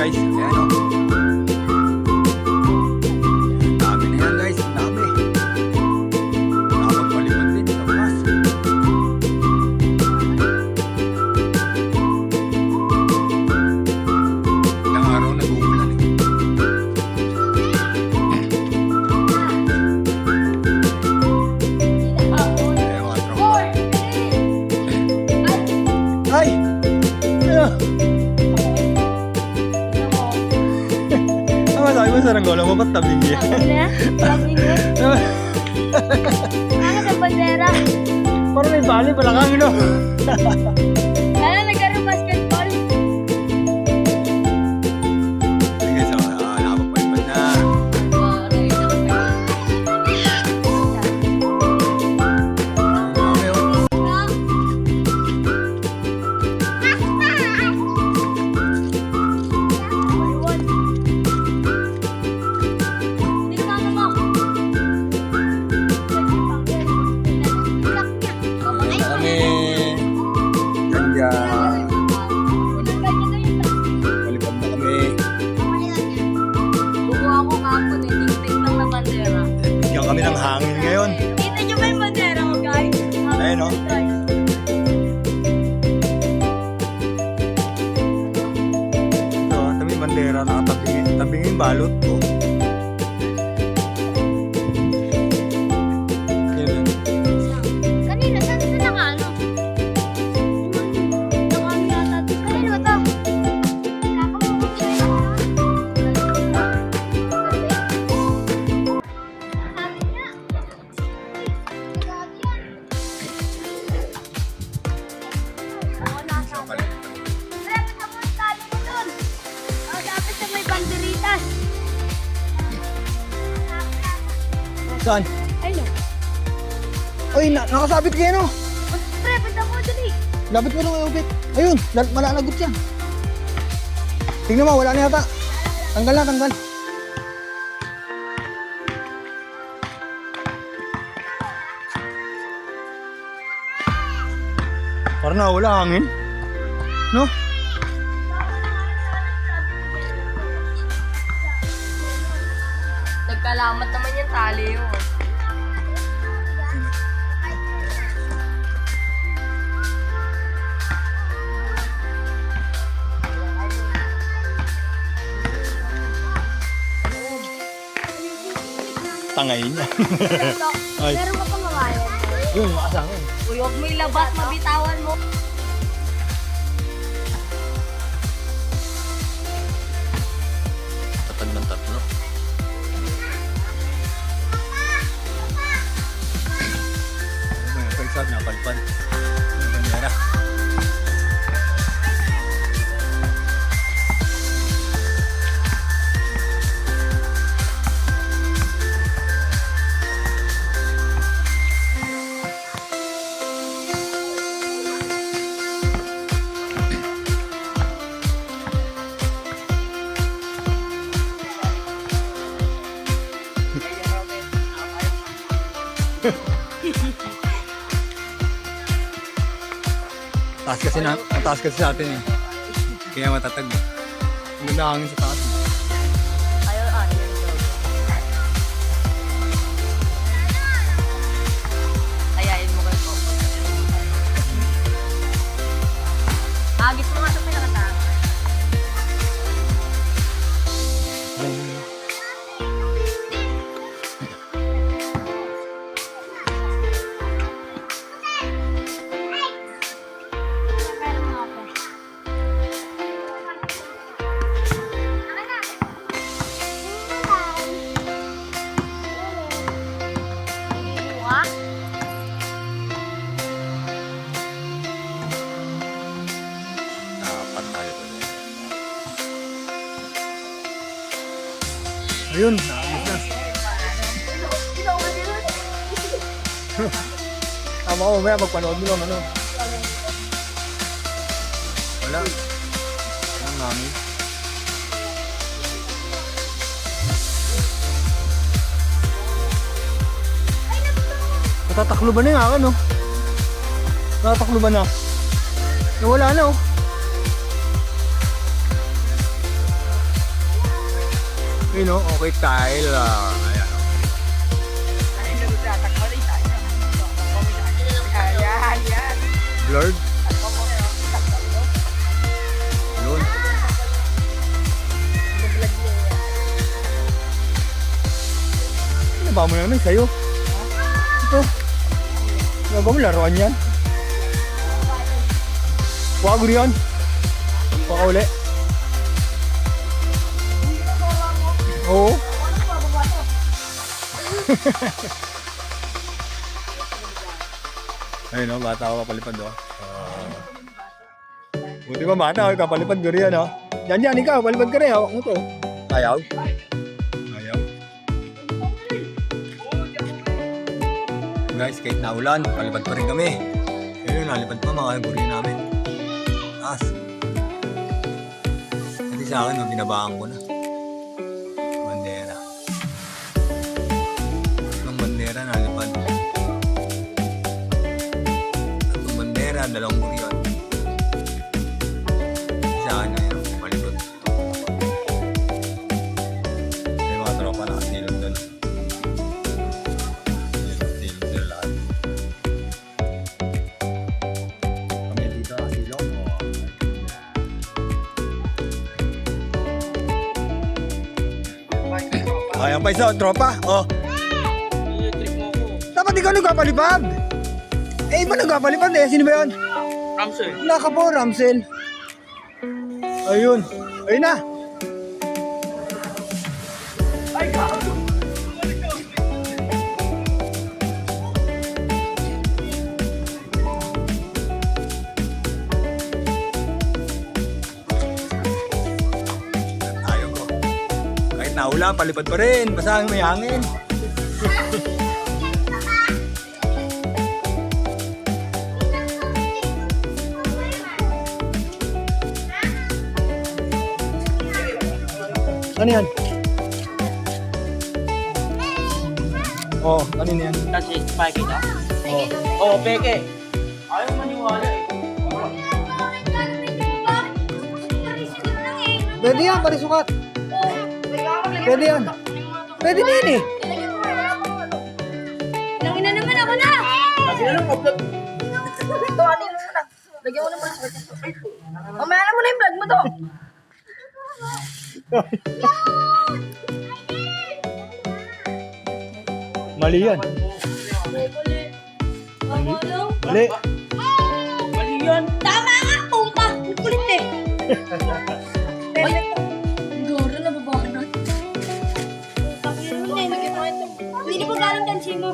guys. Ayan o. Dami na yan guys. Dami. Nakapagpalipad din. Tapas. Ilang araw nag-uulan eh. Ayan mga tropa. Ay! Ayan. Sabi mo sa Ranggola mo, ba't tabing niya? Tabing niya? Ano sa bandera? Parang may bali, palakang ino. Ano, nagkaroon basketball? Sige, so, nakapagpalipad na. Dami, oh. Kami ganja. Palipad na kami. Bukuha ko kapon eh, ting-ting lang na bandera. Bigyan kami ng hangin ngayon. Kita nyo ba yung bandera mo guys? Ayun, oh. Ito, tabi yung bandera, nakatabing yung balot ko. Kanina, saan ito naka-ano? Naka-ano yata ito. Kanina ba ito? Kakamukha ko yun. Sabi niya. Ako nasabi. Dapat na po tali mo dun. Dapat sa may banderitas. Saan? Ayun. Uy, nakasabit kayo no? Pre, punta mo dali. Lapit mo nung iupit. Ayun, malalagot yan. Tingnan mo, wala na yata. Tanggal na, tanggal. Parang nawala hangin. No? Nagkalamat naman yung tali yun. Tangayin niya. Ay. Meron ka pang mamayad. Yun, makasama. Uy, huwag mo ilabat, mabitawan mo. Tatag ng tatlo. Pag-isap na, palpad. Ang bandera. Taas kasi sa atin eh. Kaya matatag. Ang ganda hangin sa taas. Ayaw, ayayin mo kayo po. Agis mo nga ito pinakataas. Ayun, naayos na. Tama ko, mamaya magpanood mo lang ano. Wala. Ang namin. Natataklo ba na yung akin, no? Natataklo ba na? Nawala na, oh. Yun o, okay tile. Ayan. Blurred. Yun. Ano ba mo naman sa'yo? Ito. Ano ba mo laruan yan? Wag yan. Baka uli. Oo. Ayun o, bata ako papalipad o. Buti ba bata ako, kapalipad ko rin o. Yan, ikaw, palipad ka rin o. Ano to? Ayaw. Ayaw. Guys, kahit naulan, palipad pa rin kami. Ayun, nalipad pa mga guri namin. Taas. Kasi sa akin, binabaan ko na. Bandera. Tatlong bandera nalipad. Tatlong bandera, dalawang guri yun. Sa akin na yun, palipad. May mga tropa na kasilog doon. Silog sila lahat. Kami dito kasilog. Ayan pa isa, tropa. Oh. Trip mo ako. Dapat ikaw nagpapalipad. Eh, iba nagpapalipad eh. Sino ba yun? Ramsey. Naka po, Ramsel. Ayun. Ayun na. Ay, gago! Ayaw ko. Kahit naulan, palipad pa rin. Basta may hangin. Ano yan? Oh, ano yan? Kasi spike ito? Oh. Oo, peke. Ayaw maniwala eh. Pwede yan, parisukat. Pwede yan. Pwede din eh. Nangina naman ako na! Kasi ano, upload. Ito, ate mo muna. Lagyan mo naman. Mamaya na mo na yung vlog mo to. Mali yan. Mali. Mali yan. Tama nga, puta! Kulit eh! Goro na babae na. Hindi na ba galang dansi mo?